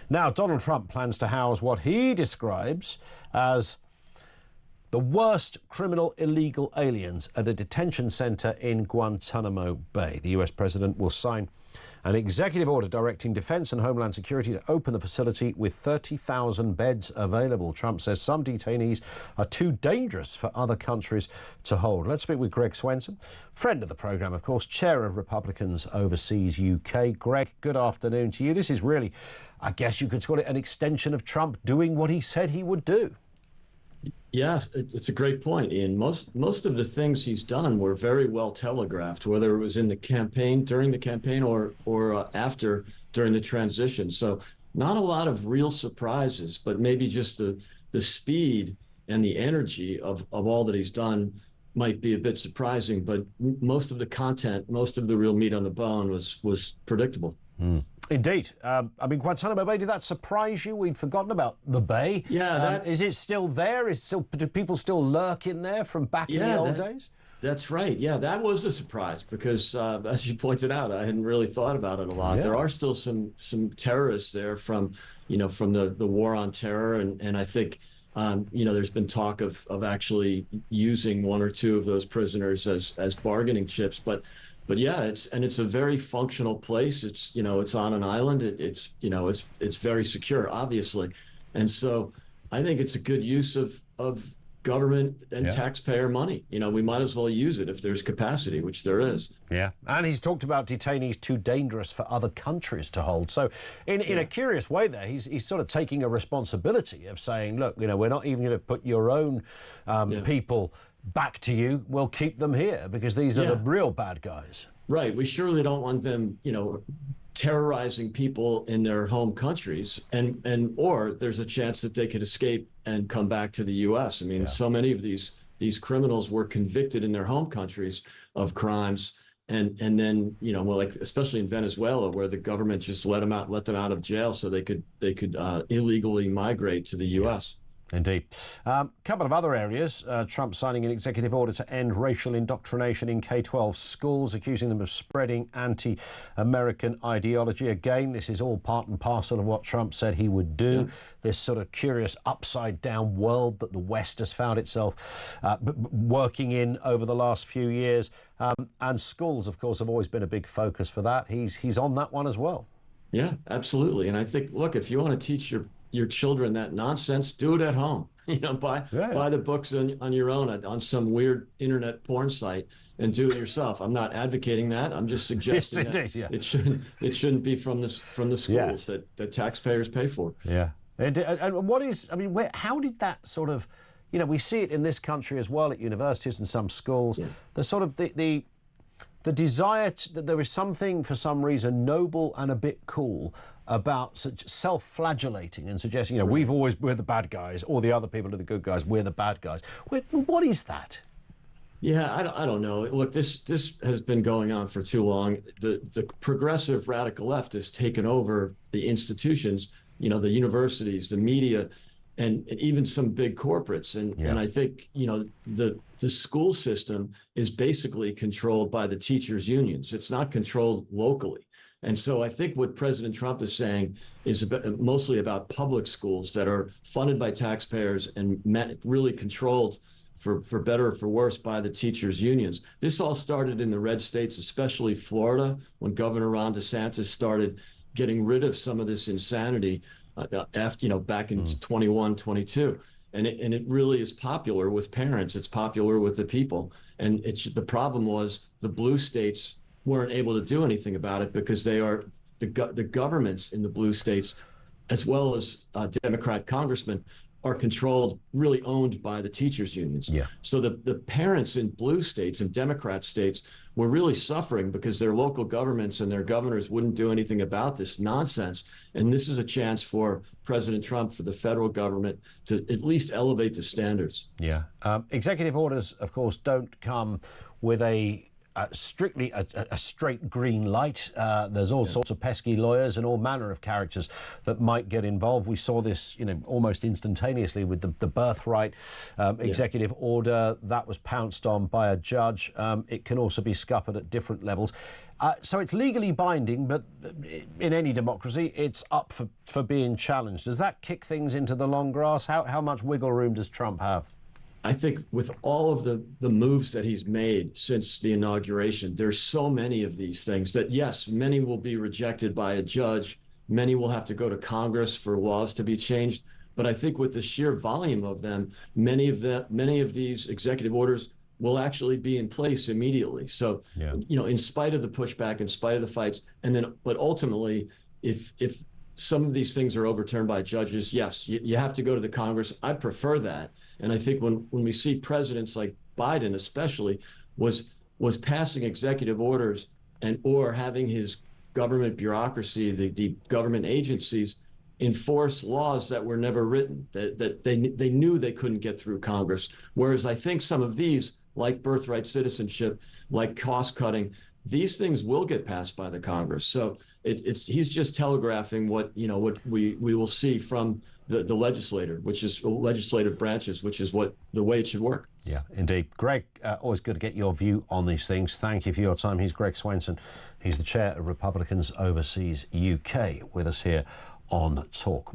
Now, Donald Trump plans to house what he describes as the worst criminal illegal aliens at a detention centre in Guantanamo Bay. The US president will sign an executive order directing Defense and Homeland Security to open the facility with 30,000 beds available. Trump says some detainees are too dangerous for other countries to hold. Let's speak with Greg Swenson, friend of the programme, of course, chair of Republicans Overseas UK. Greg, good afternoon to you. This is really, I guess you could call it an extension of Trump doing what he said he would do. Yeah, it's a great point, Ian. Most of the things he's done were very well telegraphed, whether it was in the campaign, during the campaign, or after, during the transition. So not a lot of real surprises, but maybe just the speed and the energy of all that he's done might be a bit surprising. But most of the content, most of the real meat on the bone was predictable. Indeed. I mean, Guantanamo Bay, did that surprise you? We'd forgotten about the Bay. Yeah. Is it still there? Do people still lurk in there from back in the old days? That's right. Yeah, that was a surprise because, as you pointed out, I hadn't really thought about it a lot. Yeah. There are still some terrorists there from the war on terror. And I think, there's been talk of actually using one or two of those prisoners as bargaining chips. But yeah, it's a very functional place. It's on an island. It's very secure, obviously, and so I think it's a good use of government and taxpayer money. We might as well use it if there's capacity, which there is. Yeah, and he's talked about detainees too dangerous for other countries to hold. So in a curious way there, he's sort of taking a responsibility of saying, look, we're not even going to put your own people back to you. We'll keep them here because these are the real bad guys. Right. We surely don't want them, terrorizing people in their home countries, or there's a chance that they could escape and come back to the U.S. I mean, so many of these criminals were convicted in their home countries of crimes, and then especially in Venezuela, where the government just let them out of jail so they could illegally migrate to the U.S. Indeed. Couple of other areas. Trump signing an executive order to end racial indoctrination in K-12 schools, accusing them of spreading anti-American ideology. Again, this is all part and parcel of what Trump said he would do. This sort of curious upside-down world that the West has found itself working in over the last few years. And schools, of course, have always been a big focus for that. He's on that one as well. Yeah, absolutely. And I think, look, if you want to teach your children that nonsense, do it at home. Buy the books on your own on some weird internet porn site and do it yourself. I'm not advocating that. I'm just suggesting it shouldn't be from the schools that taxpayers pay for. Yeah. And how did that sort of, we see it in this country as well at universities and some schools, the sort of the desire that there is something, for some reason, noble and a bit cool about such self-flagellating and suggesting, we're the bad guys, or the other people are the good guys, we're the bad guys. What is that? Yeah, I don't know. Look, this has been going on for too long. The progressive radical left has taken over the institutions, the universities, the media, and even some big corporates. And I think, the school system is basically controlled by the teachers' unions. It's not controlled locally. And so I think what President Trump is saying is mostly about public schools that are funded by taxpayers and really controlled, for better or for worse, by the teachers' unions. This all started in the red states, especially Florida, when Governor Ron DeSantis started getting rid of some of this insanity after, back in 21, 22. And it really is popular with parents. It's popular with the people. And the problem was the blue states weren't able to do anything about it because they are the governments in the blue states, as well as Democrat congressmen, are controlled, really owned by the teachers' unions. Yeah. So the parents in blue states and Democrat states were really suffering because their local governments and their governors wouldn't do anything about this nonsense. And this is a chance for President Trump, for the federal government, to at least elevate the standards. Yeah. Executive orders, of course, don't come with a strictly a straight green light. There's all sorts of pesky lawyers and all manner of characters that might get involved. We saw this, almost instantaneously with the birthright executive order that was pounced on by a judge. It can also be scuppered at different levels. So it's legally binding, but in any democracy, it's up for being challenged. Does that kick things into the long grass? How much wiggle room does Trump have? I think with all of the moves that he's made since the inauguration, there's so many of these things that, yes, many will be rejected by a judge. Many will have to go to Congress for laws to be changed. But I think with the sheer volume of them, many of these executive orders will actually be in place immediately. So, in spite of the pushback, in spite of the fights, but ultimately, if some of these things are overturned by judges, yes, you have to go to the Congress. I prefer that. And I think when we see presidents like Biden especially was passing executive orders or having his government bureaucracy, the government agencies, enforce laws that were never written, that they knew they couldn't get through Congress. Whereas I think some of these, like birthright citizenship, like cost cutting, these things will get passed by the Congress. So he's just telegraphing what we will see from the legislative branches, which is the way it should work. Yeah, indeed. Greg, always good to get your view on these things. Thank you for your time. He's Greg Swenson. He's the chair of Republicans Overseas UK, with us here on Talk.